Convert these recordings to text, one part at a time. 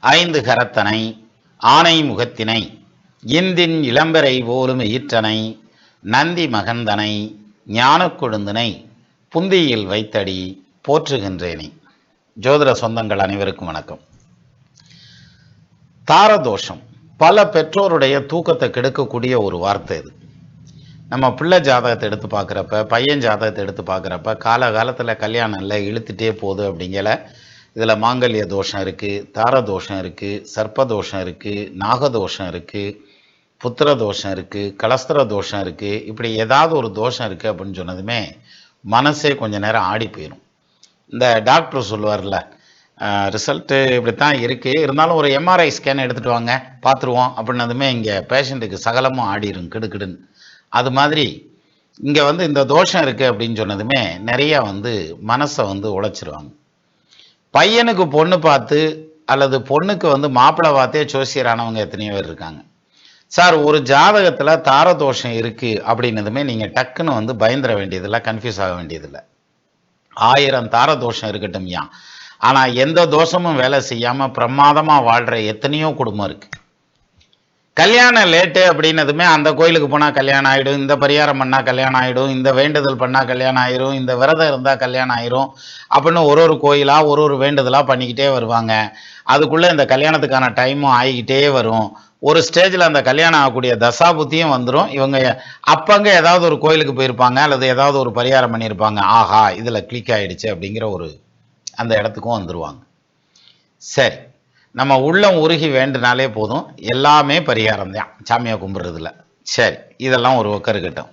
ஐந்து கரத்தனை ஆனை முகத்தினை இந்தின் இளம்பெறை போலும் ஈற்றனை நந்தி மகந்தனை ஞான கொழுந்தினை புந்தியில் வைத்தடி போற்றுகின்றேனே. ஜோதிட சொந்தங்கள் அனைவருக்கும் வணக்கம். தாரதோஷம் பல பெற்றோருடைய தூக்கத்தை கெடுக்கக்கூடிய ஒரு வார்த்தை இது. நம்ம பிள்ளை ஜாதகத்தை எடுத்து பார்க்குறப்ப, பையன் ஜாதகத்தை எடுத்து பார்க்குறப்ப, காலகாலத்தில் கல்யாணம் இல்லை இழுத்துட்டே போகுது அப்படிங்கிற இதில் மாங்கல்ய தோஷம் இருக்குது, தாரதோஷம் இருக்குது, சர்ப்பதோஷம் இருக்குது, நாகதோஷம் இருக்குது, புத்திர தோஷம் இருக்குது, கலஸ்திர தோஷம் இருக்குது. இப்படி ஏதாவது ஒரு தோஷம் இருக்குது அப்படின்னு சொன்னதுமே மனசே கொஞ்சம் நேரம் ஆடி போயிடும். இந்த டாக்டர் சொல்லுவார்ல, ரிசல்ட்டு இப்படி தான் இருக்குது, இருந்தாலும் ஒரு எம்ஆர்ஐ ஸ்கேன் எடுத்துகிட்டு வாங்க பார்த்துருவோம் அப்படின்னதுமே இங்கே பேஷண்ட்டுக்கு சகலமும் ஆடிடும் கிடுக்கிடுன்னு. அது மாதிரி இங்கே இந்த தோஷம் இருக்குது அப்படின்னு சொன்னதுமே நிறையா மனசை உழைச்சிருவாங்க. பையனுக்கு பொண்ணு பார்த்து அல்லது பொண்ணுக்கு மாப்பிள்ளை பார்த்தே ஜோசியரானவங்க எத்தனையோ பேர் இருக்காங்க. சார், ஒரு ஜாதகத்தில் தாரதோஷம் இருக்குது அப்படின்னதுமே நீங்கள் டக்குன்னு பயந்துட வேண்டியதில்லை, கன்ஃபியூஸ் ஆக வேண்டியதில்லை. 1000 தாரதோஷம் இருக்கட்டும் யா, ஆனால் எந்த தோஷமும் வேலை செய்யாமல் பிரமாதமாக வாழ்கிற எத்தனையோ குடும்பம் இருக்குது. கல்யாணம் லேட்டு அப்படின்னதுமே அந்த கோயிலுக்கு போனால் கல்யாணம் ஆகிடும், இந்த பரிகாரம் பண்ணால் கல்யாணம் ஆகிடும், இந்த வேண்டுதல் பண்ணால் கல்யாணம் ஆயிரும், இந்த விரதம் இருந்தால் கல்யாணம் ஆயிரும் அப்படின்னு ஒரு கோயிலாக ஒரு வேண்டுதலாக பண்ணிக்கிட்டே வருவாங்க. அதுக்குள்ளே இந்த கல்யாணத்துக்கான டைமும் ஆகிக்கிட்டே வரும். ஒரு ஸ்டேஜில் அந்த கல்யாணம் ஆகக்கூடிய தசாபுத்தியும் வந்துடும். இவங்க அப்பங்க ஏதாவது ஒரு கோயிலுக்கு போயிருப்பாங்க அல்லது ஏதாவது ஒரு பரிகாரம் பண்ணியிருப்பாங்க, ஆஹா இதில் கிளிக் ஆகிடுச்சு அப்படிங்கிற அந்த இடத்துக்கும் வந்துடுவாங்க. சரி, நம்ம உள்ளம் உருகி வேண்டுனாலே போதும், எல்லாமே பரிகாரம் தான் சாமியை கும்பிட்றதுல. சரி, இதெல்லாம் ஒரு பக்கம் இருக்கட்டும்.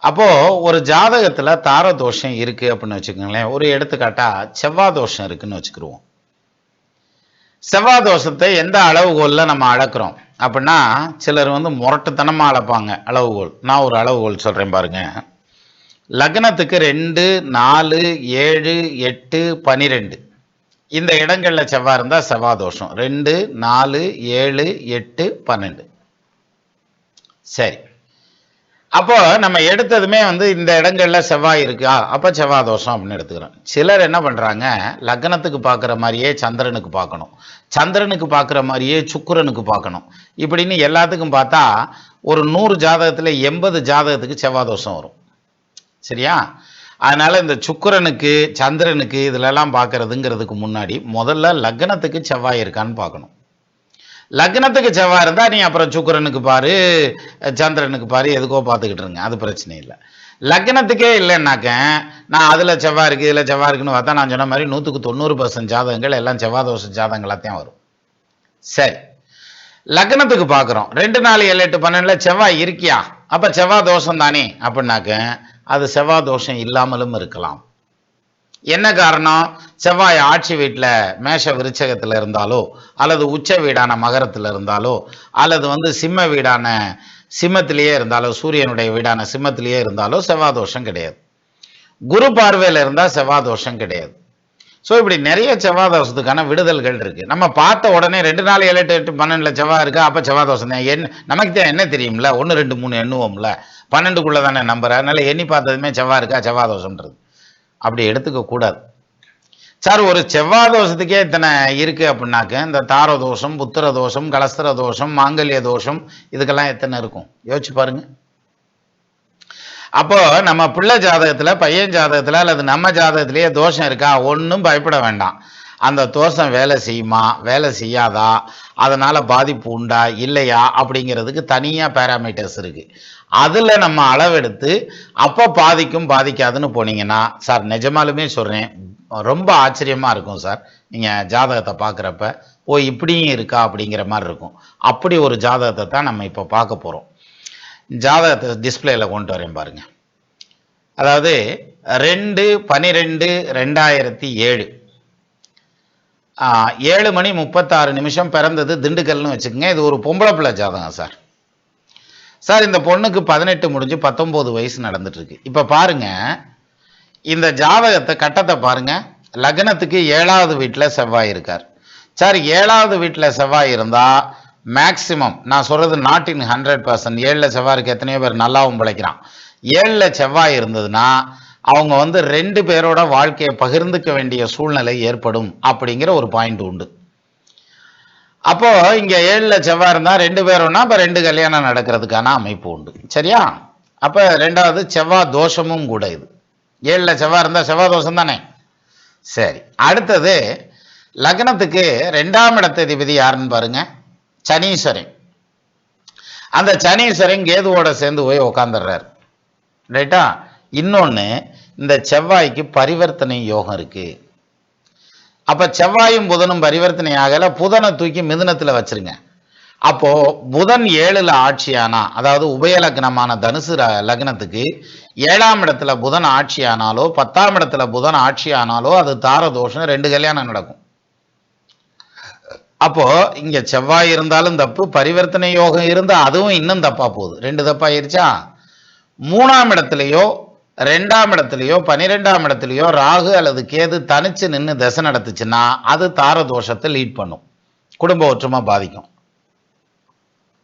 அப்போது ஒரு ஜாதகத்தில் தாரதோஷம் இருக்குது அப்படின்னு வச்சுக்கோங்களேன். ஒரு எடுத்துக்காட்டாக செவ்வாய் தோஷம் இருக்குதுன்னு வச்சுக்கிடுவோம். செவ்வாய் தோஷத்தை எந்த அளவுகோலில் நம்ம அளக்குறோம் அப்படின்னா, சிலர் முரட்டுத்தனமாக அளப்பாங்க அளவுகோல். நான் ஒரு அளவுகோல் சொல்கிறேன் பாருங்க. லக்னத்துக்கு 2, 4, 7, 8, 12 இந்த இடங்களில் செவ்வாய் இருந்தால் செவ்வாய் தோஷம். 2, 4, 7, 8, 12. சரி, அப்போ நம்ம எடுத்ததுமே இந்த இடங்களில் செவ்வாய் இருக்கா, அப்போ செவ்வாய் தோஷம் அப்படின்னு எடுத்துக்கிறோம். சிலர் என்ன பண்ணுறாங்க, லக்னத்துக்கு பார்க்குற மாதிரியே சந்திரனுக்கு பார்க்கணும், சந்திரனுக்கு பார்க்குற மாதிரியே சுக்கிரனுக்கு பார்க்கணும், இப்படின்னு எல்லாத்துக்கும் பார்த்தா ஒரு 100 ஜாதகத்தில் 80 ஜாதகத்துக்கு செவ்வாய் தோஷம் வரும். சரியா? அதனால் இந்த சுக்கிரனுக்கு சந்திரனுக்கு இதிலெல்லாம் பார்க்கறதுங்கிறதுக்கு முன்னாடி முதல்ல லக்னத்துக்கு செவ்வாய் இருக்கான்னு பார்க்கணும். லக்னத்துக்கு செவ்வாய் இருந்தால் நீ அப்புறம் சுக்கிரனுக்கு பாரு, சந்திரனுக்கு பாரு, எதுக்கோ பார்த்துக்கிட்டு இருங்க, அது பிரச்சனை இல்லை. லக்னத்துக்கே இல்லைன்னாக்க நான் அதில் செவ்வாய் இருக்குது இதில் செவ்வாய் இருக்குன்னு பார்த்தா நான் சொன்ன மாதிரி 100% ஜாதகங்கள் எல்லாம் செவ்வாய் தோஷ ஜாதகங்களாகத்தான் வரும். சரி, லக்னத்துக்கு பார்க்குறோம், 2, 4, 7, 8, 12 செவ்வாய் இருக்கியா, அப்போ செவ்வாய் தோஷம் தானே அப்படின்னாக்க அது செவ்வாய் தோஷம் இல்லாமலும் இருக்கலாம். என்ன காரணம்? செவ்வாய் ஆட்சி வீட்டில் மேஷ விருச்சகத்தில் இருந்தாலோ அல்லது உச்ச வீடான மகரத்தில் இருந்தாலோ அல்லது சிம்ம வீடான சிம்மத்திலேயே இருந்தாலோ சூரியனுடைய வீடான சிம்மத்திலேயே இருந்தாலோ செவ்வாய் தோஷம் கிடையாது. குரு பார்வையில் இருந்தால் செவ்வாய் தோஷம் கிடையாது. ஸோ இப்படி நிறைய செவ்வாய் தோஷத்துக்கான விடுதல்கள் இருக்குது. நம்ம பார்த்த உடனே 2, 4, 7, 8, 12 செவ்வாய் இருக்கா, அப்போ செவ்வாய் தோஷம் தான். நமக்கு தான் என்ன தெரியும்ல, 1, 2, 3 எண்ணுவோம்ல, 12க்குள்ளே தானே நம்புற, அதனால எண்ணி பார்த்ததுமே செவ்வாய் இருக்கா செவ்வாய் தோஷம்ன்றது அப்படி எடுத்துக்க கூடாது. சார், ஒரு செவ்வாய் தோஷத்துக்கே இத்தனை இருக்குது அப்படின்னாக்க இந்த தார தோஷம், புத்திர தோஷம், கலஸ்திர தோஷம், மாங்கல்ய தோஷம் இதுக்கெல்லாம் எத்தனை இருக்கும் யோசிச்சு பாருங்க. அப்போ நம்ம பிள்ளை ஜாதகத்தில் பையன் ஜாதகத்தில் அல்லது நம்ம ஜாதகத்திலேயே தோஷம் இருக்கா, ஒன்றும் பயப்பட வேண்டாம். அந்த தோஷம் வேலை செய்யுமா வேலை செய்யாதா, அதனால் பாதிப்பு உண்டா இல்லையா அப்படிங்கிறதுக்கு தனியாக பேராமீட்டர்ஸ் இருக்குது. அதில் நம்ம அளவெடுத்து அப்போ பாதிக்கும் பாதிக்காதுன்னு போனீங்கன்னா, சார் நிஜமாலுமே சொல்கிறேன், ரொம்ப ஆச்சரியமாக இருக்கும் சார். நீங்கள் ஜாதகத்தை பார்க்குறப்ப இப்படியும் இருக்கா அப்படிங்கிற மாதிரி இருக்கும். அப்படி ஒரு ஜாதகத்தை தான் நம்ம இப்போ பார்க்க போகிறோம். ஜாதகத்தை டிஸ்பிளேயில் கொண்டு வரேன் பாருங்க. அதாவது 2/12/2007 7 மணி 36 நிமிஷம் பிறந்தது திண்டுக்கல்னு வச்சுக்கோங்க. இது ஒரு பொம்பளை பிள்ளை ஜாதகம் சார். சார், இந்த பொண்ணுக்கு 18 முடிஞ்சு 19 வயசு நடந்துட்டு இருக்கு. இப்போ பாருங்க, இந்த ஜாதகத்தை கட்டத்தை பாருங்க. லக்னத்துக்கு 7வது வீட்டில் செவ்வாய் இருக்கார். சார், 7வது வீட்டில் செவ்வாய் இருந்தால் மேக்சிமம் நான் சொல்கிறது நாட் இன் 100%. 7ல் செவ்வாய் இருக்கு, எத்தனையோ பேர் நல்லாவும் பிழைக்கிறான். 7ல் செவ்வாய் இருந்ததுன்னா அவங்க 2 பேரோட வாழ்க்கையை பகிர்ந்துக்க வேண்டிய சூழ்நிலை ஏற்படும் அப்படிங்கிற ஒரு பாயிண்ட் உண்டு. அப்போ இங்க 7ல செவ்வாய் இருந்தா 2 பேரும்னா அப்ப 2 கல்யாணம் நடக்கிறதுக்கான அமைப்பு உண்டு. சரியா? அப்ப ரெண்டாவது செவ்வாய் தோஷமும் கூட இது. 7ல செவ்வாய் இருந்தா செவ்வாய் தோஷம் தானே. சரி, அடுத்தது லக்னத்துக்கு 2ஆம் இடத்ததிபதி யாருன்னு பாருங்க, சனீஸ்வரன். அந்த சனீஸ்வரன் கேதுவோட சேர்ந்து போய் உக்காந்துடுறாரு. ரைட்டா? இன்னொன்னு, இந்த செவ்வாய்க்கு பரிவர்த்தனை யோகம் இருக்கு. அப்ப செவ்வாயும் புதனும் பரிவர்த்தனை ஆகல, புதனை தூக்கி மிதுனத்துல வச்சிருங்க. அப்போ புதன் 7ல ஆட்சியானா, அதாவது உபய லக்னமான தனுசு லக்னத்துக்கு 7ஆம் இடத்துல புதன் ஆட்சி ஆனாலோ 10ஆம் இடத்துல புதன் ஆட்சி ஆனாலோ அது தார தோஷம், 2 கல்யாணம் நடக்கும். அப்போ இங்க செவ்வாய் இருந்தாலும் தப்பு, பரிவர்த்தனை யோகம் இருந்தா அதுவும் இன்னும் தப்பா போகுது. 2 தப்பாயிருச்சா? 3ஆம் இடத்துலயோ 2ஆம் இடத்துலயோ 12ஆம் இடத்துலயோ ராகு அல்லது கேது தனிச்சு நின்று தசை நடத்துச்சுன்னா அது தார தோஷத்தை லீட் பண்ணும், குடும்ப ஒற்றுமை பாதிக்கும்.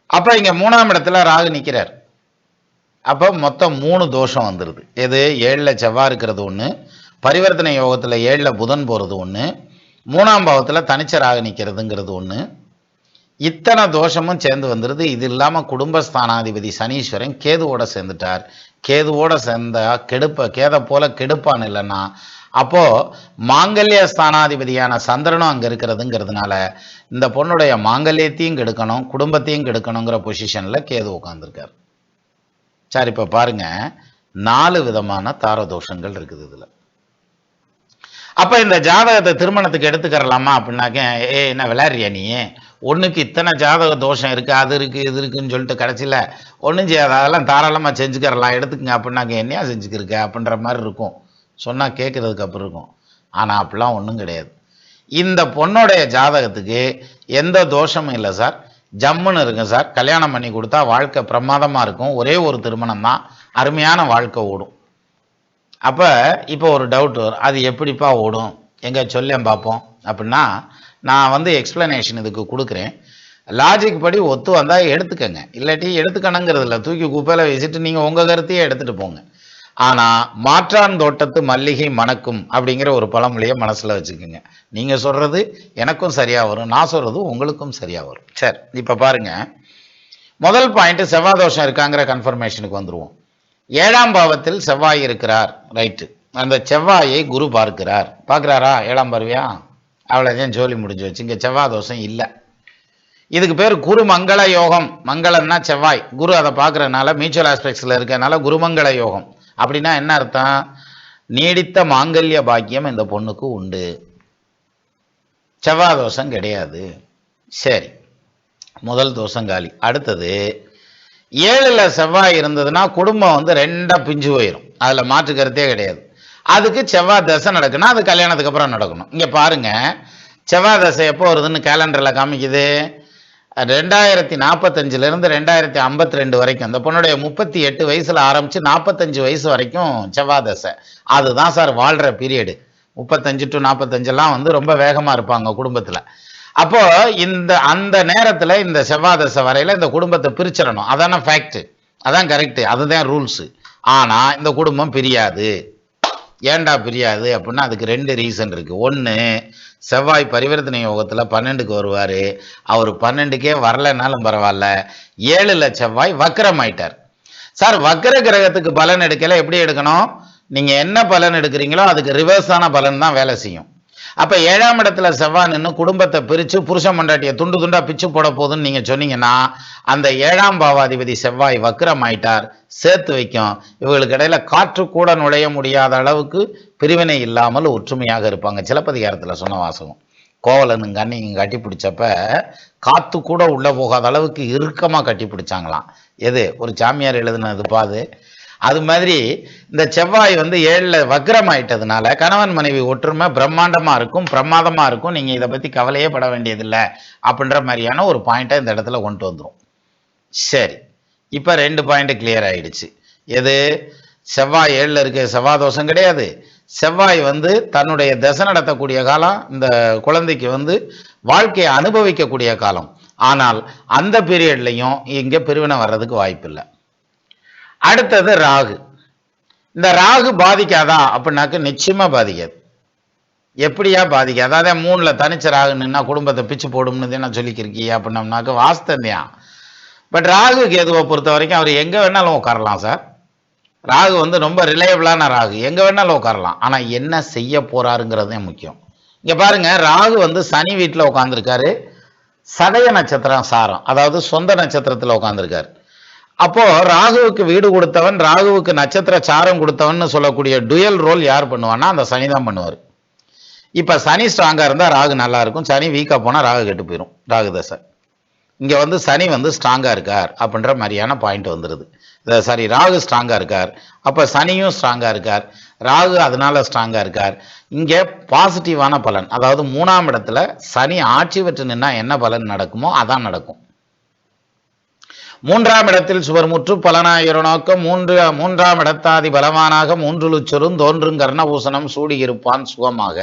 அப்ப இங்க 3ஆம் இடத்துல ராகு நிக்கிறார். அப்ப மொத்தம் 3 தோஷம் வந்துருது. எது? 7ல செவ்வாய் இருக்கிறது ஒண்ணு, பரிவர்த்தனை யோகத்துல 7ல புதன் போறது ஒண்ணு, 3ஆம் பாவத்துல தனிச்ச ராகு நிக்கிறதுங்கிறது ஒண்ணு. இத்தனை தோஷமும் சேர்ந்து வந்துருது. இது இல்லாம குடும்பஸ்தானாதிபதி சனீஸ்வரன் கேதுவோட சேர்ந்துட்டார். கேதுவோட சேர்ந்தா கேதை போல கெடுப்பான் இல்லைன்னா, அப்போ மாங்கல்ய ஸ்தானாதிபதியான சந்திரனும் அங்க இருக்கிறதுங்கிறதுனால இந்த பொண்ணுடைய மாங்கல்யத்தையும் கெடுக்கணும், குடும்பத்தையும் கெடுக்கணுங்கிற பொசிஷன்ல கேது உட்கார்ந்துருக்கார். சரி, இப்ப பாருங்க, 4 விதமான தாரதோஷங்கள் இருக்குது இதுல. அப்ப இந்த ஜாதகத்தை திருமணத்துக்கு எடுத்துக்கறலாமா அப்படின்னாக்க, என்ன விளையாடுறியா நீ, ஒண்ணுக்கு இத்தனை ஜாதக தோஷம் இருக்கு, அது இருக்கு இது இருக்குன்னு சொல்லிட்டு கடைசியில ஒன்றும் செய்யாத, அதெல்லாம் தாராளமா செஞ்சுக்கறலாம், எடுத்துக்கங்க அப்படின்னாக்க என்னையா செஞ்சுக்கிருக்க அப்படின்ற மாதிரி இருக்கும். சொன்னா கேட்கறதுக்கு அப்புறம் இருக்கும். ஆனா அப்படிலாம் ஒன்றும் கிடையாது. இந்த பொண்ணுடைய ஜாதகத்துக்கு எந்த தோஷமும் இல்லை சார், ஜம்முன்னு இருக்கும் சார். கல்யாணம் பண்ணி கொடுத்தா வாழ்க்கை பிரமாதமா இருக்கும். ஒரே ஒரு திருமணம் தான், அருமையான வாழ்க்கை ஓடும். அப்ப இப்போ ஒரு டவுட் வரும், அது எப்படிப்பா ஓடும், எங்க சொல்லேன் பார்ப்போம் அப்படின்னா, நான் வந்து எக்ஸ்பிளனேஷன் இதுக்கு கொடுக்குறேன். லாஜிக் படி ஒத்து வந்தா எடுத்துக்கங்க, இல்லாட்டி எடுத்துக்கணுங்கிறது இல்லை, தூக்கி குப்பையில வச்சுட்டு நீங்க உங்க கருத்தையே எடுத்துட்டு போங்க. ஆனா மாற்றான் தோட்டத்து மல்லிகை மணக்கும் அப்படிங்கிற ஒரு பழமொழியை மனசுல வச்சுக்கோங்க. நீங்க சொல்றது எனக்கும் சரியா வரும், நான் சொல்றது உங்களுக்கும் சரியா வரும். சரி, இப்ப பாருங்க, முதல் பாயிண்ட் செவ்வாய் தோஷம் இருக்காங்கிற கன்ஃபர்மேஷனுக்கு வந்துருவோம். 7ஆம் பாவத்தில் செவ்வாய் இருக்கிறார், ரைட்டு. அந்த செவ்வாயை குரு பார்க்கிறார். பார்க்கிறாரா? 7ஆம் பார்வையா? அவ்வளோதான், ஜோலி முடிஞ்சு வச்சு. இங்க செவ்வாய் தோஷம் இல்லை. இதுக்கு பேர் குரு மங்கள யோகம். மங்களம்னா செவ்வாய், குரு அதை பார்க்கறதுனால மியூச்சுவல் ஆஸ்பெக்ட்ஸ்ல இருக்கிறதுனால குருமங்கள யோகம். அப்படின்னா என்ன அர்த்தம்? நீடித்த மாங்கல்ய பாக்கியம் இந்த பொண்ணுக்கு உண்டு, செவ்வாய் தோஷம் கிடையாது. சரி, முதல் தோஷம் காலி. அடுத்தது 7ல செவ்வாய் இருந்ததுன்னா குடும்பம் வந்து 2ஆ பிஞ்சு போயிடும், அதுல மாற்று கருத்தே கிடையாது. அதுக்கு செவ்வாய் தசை நடக்குன்னா அது கல்யாணத்துக்கு அப்புறம் நடக்கணும். இங்க பாருங்க, செவ்வாய் தசை எப்போ வருதுன்னு கேலண்டர்ல காமிக்குது. 2045 இருந்து 2052 வரைக்கும், அந்த பொண்ணுடைய 38 வயசுல ஆரம்பிச்சு 45 வயசு வரைக்கும் செவ்வாய் தசை. அதுதான் சார் வாழ்ற பீரியடு. 35 டு 45 எல்லாம் வந்து ரொம்ப வேகமா இருப்பாங்க குடும்பத்துல. அப்போ அந்த நேரத்துல இந்த செவ்வாய் தசை வரையில இந்த குடும்பத்தை பிரிச்சிடணும். அதான ஃபேக்ட், அதான் கரெக்ட், அதுதான் ரூல்ஸ். ஆனா இந்த குடும்பம் பிரியாது. ஏண்டா பிரியாது அப்படின்னா அதுக்கு 2 ரீசன் இருக்கு. ஒன்று, செவ்வாய் பரிவர்த்தனை யோகத்தில் 12க்கு வருவார். அவர் 12க்கே வரலைன்னாலும் பரவாயில்ல, 7ல் செவ்வாய் வக்கரம் ஆயிட்டார். சார், வக்கர கிரகத்துக்கு பலன் எடுக்கல, எப்படி எடுக்கணும்? நீங்கள் என்ன பலன் எடுக்கிறீங்களோ அதுக்கு ரிவர்ஸான பலன் தான் வேலை செய்யும். அப்போ 7ஆம் இடத்துல செவ்வாய் நின்று குடும்பத்தை பிரித்து புருஷன் மண்டாட்டியை துண்டு துண்டா பிச்சு போட போகுதுன்னு நீங்கள் சொன்னீங்கன்னா, அந்த 7ஆம் பாவாதிபதி செவ்வாய் வக்கரம் ஆயிட்டார், சேர்த்து வைக்கும். இவங்களுக்கு இடையில காற்று கூட நுழைய முடியாத அளவுக்கு பிரிவினை இல்லாமல் ஒற்றுமையாக இருப்பாங்க. சிலப்பதிகாரத்தில் சொன்ன வாசகம். கோவலனுங்க அன்னைக்கு கட்டி பிடிச்சப்ப காத்து கூட உள்ள போகாத அளவுக்கு இறுக்கமாக கட்டி பிடிச்சாங்களாம். எது? ஒரு சாமியார் எழுதுனது பாது. அது மாதிரி இந்த செவ்வாய் வந்து 7ல் வக்ரம் ஆயிட்டதுனால கணவன் மனைவி ஒற்றுமை பிரம்மாண்டமா இருக்கும், பிரமாதமா இருக்கும். நீங்க இதை பத்தி கவலையே பட வேண்டியதில்லை அப்படின்ற மாதிரியான ஒரு பாயிண்டை இந்த இடத்துல கொண்டு வந்துடும். சரி, இப்ப 2 பாயிண்ட் கிளியர் ஆயிடுச்சு. எது? செவ்வாய் 7ல் இருக்க செவ்வாய் தோஷம் கிடையாது. செவ்வாய் வந்து தன்னுடைய தசை நடத்தக்கூடிய காலம், இந்த குழந்தைக்கு வந்து வாழ்க்கையை அனுபவிக்கக்கூடிய காலம். ஆனால் அந்த பீரியட்லையும் இங்க பிரிவினை வர்றதுக்கு வாய்ப்பு இல்லை. அடுத்தது ராகு. இந்த ராகு பாதிக்காதா அப்படின்னாக்க நிச்சயமா பாதிக்காது. எப்படியா பாதிக்கும்? அதாவது 3ல தனிச்ச ராகு நின்னா குடும்பத்தை பிச்சு போடும்னு நான் சொல்லிக்கிருக்கீங்க அப்படின்னம்னாக்க வாஸ்தவம் தான். பட் ராகு கேதுவை பொறுத்த வரைக்கும் அவர் எங்கே வேணாலும் உட்காரலாம் சார். ராகு வந்து ரொம்ப ரிலையபிளான ராகு, எங்கே வேணாலும் உட்காரலாம். ஆனால் என்ன செய்ய போறாருங்கிறதே முக்கியம். இங்கே பாருங்க, ராகு வந்து சனி வீட்டில் உட்காந்துருக்காரு, சதய நட்சத்திரம் சாரம், அதாவது சொந்த நட்சத்திரத்தில் உட்காந்துருக்காரு. அப்போ ராகுவுக்கு வீடு கொடுத்தவன், ராகுவுக்கு நட்சத்திர சாரம் கொடுத்தவன் சொல்லக்கூடிய டுயல் ரோல் யார் பண்ணுவான்னா அந்த சனி தான் பண்ணுவார். இப்போ சனி ஸ்ட்ராங்காக இருந்தால் ராகு நல்லா இருக்கும், சனி வீக்காக போனால் ராகு கெட்டு போயிடும். ராகு தசை இங்கே வந்து சனி வந்து ஸ்ட்ராங்காக இருக்கார் அப்படின்ற மாதிரியான பாயிண்ட் வந்துடுது. சாரி, ராகு ஸ்ட்ராங்காக இருக்கார், அப்போ சனியும் ஸ்ட்ராங்காக இருக்கார், ராகு அதனால ஸ்ட்ராங்காக இருக்கார். இங்கே பாசிட்டிவான பலன், அதாவது 3ஆம் இடத்துல சனி ஆட்சி பெற்று நின்னா என்ன பலன் நடக்குமோ அதான் நடக்கும். 3ஆம் இடத்தில் சுவர்முற்று பலனாயிர நோக்கம் 3ஆம் இடத்தாதி பலவானாக 3லுச்சரும் தோன்றும் கர்ணபூசணம் சூடி இருப்பான் சுகமாக.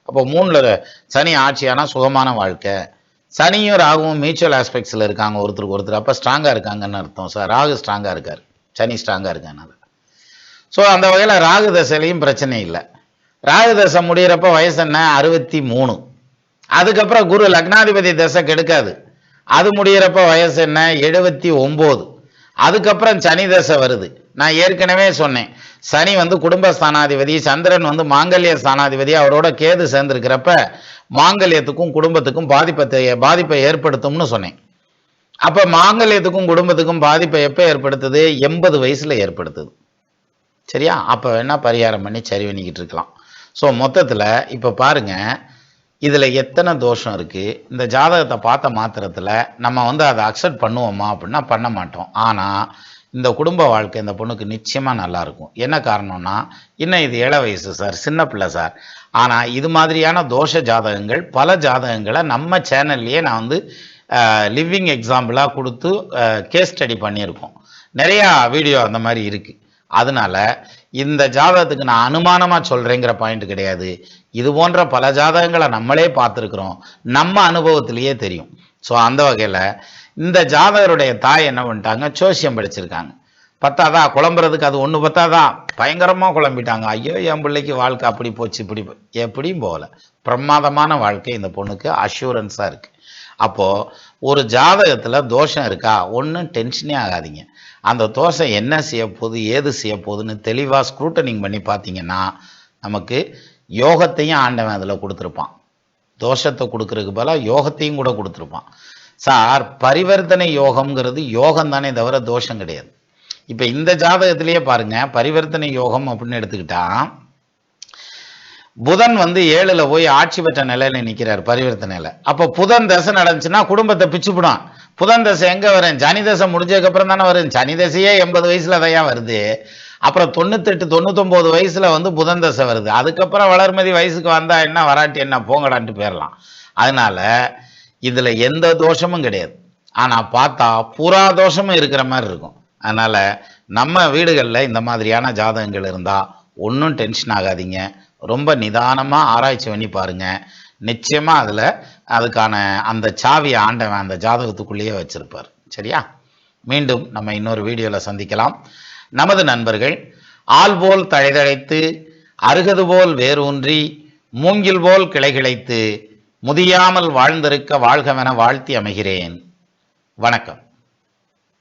அப்போ 3ல் சனி ஆட்சியானா சுகமான வாழ்க்கை. சனியும் ராகுவும் மியூச்சுவல் ஆஸ்பெக்ட்ஸில் இருக்காங்க ஒருத்தருக்கு ஒருத்தர், அப்போ ஸ்ட்ராங்காக இருக்காங்கன்னு அர்த்தம் சார். ராகு ஸ்ட்ராங்காக இருக்கார், சனி ஸ்ட்ராங்காக இருக்காங்க. ஸோ அந்த வகையில் ராகு தசையிலையும் பிரச்சனை இல்லை. ராகு தசை முடிகிறப்ப வயசு என்ன? 63. அதுக்கப்புறம் குரு லக்னாதிபதி தசை கெடுக்காது, அது முடிகிறப்ப வயசு என்ன? 79. அதுக்கப்புறம் சனி தசை வருது. நான் ஏற்கனவே சொன்னேன், சனி வந்து குடும்பஸ்தானாதிபதி, சந்திரன் வந்து மாங்கல்ய ஸ்தானாதிபதி, அவரோட கேது சேர்ந்திருக்கிறப்ப மாங்கல்யத்துக்கும் குடும்பத்துக்கும் பாதிப்பை ஏற்படுத்தும்னு சொன்னேன். அப்ப மாங்கல்யத்துக்கும் குடும்பத்துக்கும் பாதிப்பை எப்ப ஏற்படுத்துது? 80 வயசுல ஏற்படுத்துது. சரியா? அப்ப வேணா பரிகாரம் பண்ணி சரி பண்ணிக்கிட்டு இருக்கலாம். ஸோ மொத்தத்துல இப்ப பாருங்க, இதுல எத்தனை தோஷம் இருக்கு. இந்த ஜாதகத்தை பார்த்த மாத்திரத்துல நம்ம வந்து அதை அக்செப்ட் பண்ணுவோமா அப்படின்னா பண்ண மாட்டோம். ஆனா இந்த குடும்ப வாழ்க்கை இந்த பொண்ணுக்கு நிச்சயமா நல்லா இருக்கும். என்ன காரணம்னா, இன்னும் இது 7 வயசு சார், சின்ன பிள்ளை சார். ஆனா இது மாதிரியான தோஷ ஜாதகங்கள் பல ஜாதகங்களை நம்ம சேனல்லையே நான் வந்து லிவிங் எக்ஸாம்பிளா கொடுத்து கேஸ் ஸ்டடி பண்ணியிருக்கோம். நிறையா வீடியோ அந்த மாதிரி இருக்கு. அதனால இந்த ஜாதகத்துக்கு நான் அனுமானமா சொல்றேங்கிற பாயிண்ட் கிடையாது. இது போன்ற பல ஜாதகங்களை நம்மளே பார்த்துருக்குறோம், நம்ம அனுபவத்திலேயே தெரியும். ஸோ அந்த வகையில் இந்த ஜாதகருடைய தாய் என்ன பண்ணிட்டாங்க? ஜோசியம் படிச்சிருக்காங்க. பத்தாதா குழம்புறதுக்கு அது ஒன்று பத்தாதா, பயங்கரமாக குழம்பிட்டாங்க. ஐயோ என் பிள்ளைக்கு வாழ்க்கை அப்படி போச்சு இப்படி எப்படியும் போகல, பிரமாதமான வாழ்க்கை இந்த பொண்ணுக்கு அஷூரன்ஸாக இருக்குது. அப்போது ஒரு ஜாதகத்தில் தோஷம் இருக்கா, ஒன்றும் டென்ஷனே ஆகாதீங்க. அந்த தோஷம் என்ன செய்ய போகுது, ஏது செய்ய போகுதுன்னு தெளிவாக ஸ்க்ரூட்டனிங் பண்ணி பார்த்தீங்கன்னா நமக்கு யோகத்தையும் ஆண்டவன் அதில் கொடுத்துருப்பான். தோஷத்தை கொடுக்கறதுக்கு பதிலாக யோகத்தையும் கூட கொடுத்துருப்பான். சார், பரிவர்த்தனை யோகம்ங்கிறது யோகம் தானே தவிர தோஷம் கிடையாது. இப்போ இந்த ஜாதகத்திலேயே பாருங்க, பரிவர்த்தனை யோகம் அப்படின்னு எடுத்துக்கிட்டா புதன் வந்து 7ல் போய் ஆட்சி பெற்ற நிலையில நிற்கிறார் பரிவர்த்தனையில். அப்போ புதன் தசை நடந்துச்சுன்னா குடும்பத்தை பிச்சுப்பிடும். புதன் தசை எங்கே வரும்? சனி தசை முடிஞ்சதுக்கப்புறம் தானே வரும். சனி தசையே 80 வயசுல தான் வருது. அப்புறம் 98 99 வயசுல வந்து புதன் தசை வருது. அதுக்கப்புறம் வளர்மதி வயசுக்கு வந்தா என்ன, வராட்டி என்ன, போங்கடான்ட்டு போயிடலாம். அதனால இதுல எந்த தோஷமும் கிடையாது. ஆனா பார்த்தா பூரா தோஷமும் இருக்கிற மாதிரி இருக்கும். அதனால நம்ம வீடுகளில் இந்த மாதிரியான ஜாதகங்கள் இருந்தா ஒன்றும் டென்ஷன் ஆகாதீங்க. ரொம்ப நிதானமா ஆராய்ச்சி பண்ணி பாருங்க. நிச்சயமா அதுக்கான அந்த சாவியை ஆண்டவன் அந்த ஜாதகத்துக்குள்ளேயே வச்சிருப்பார். சரியா? மீண்டும் நம்ம இன்னொரு வீடியோவில் சந்திக்கலாம். நமது நண்பர்கள் ஆள் போல் தழைதழைத்து, அருகது போல் வேரூன்றி, மூங்கில் போல் கிளைகிழைத்து, முதியாமல் வாழ்ந்திருக்க வாழ்கவென வாழ்த்தி அமைகிறேன். வணக்கம்.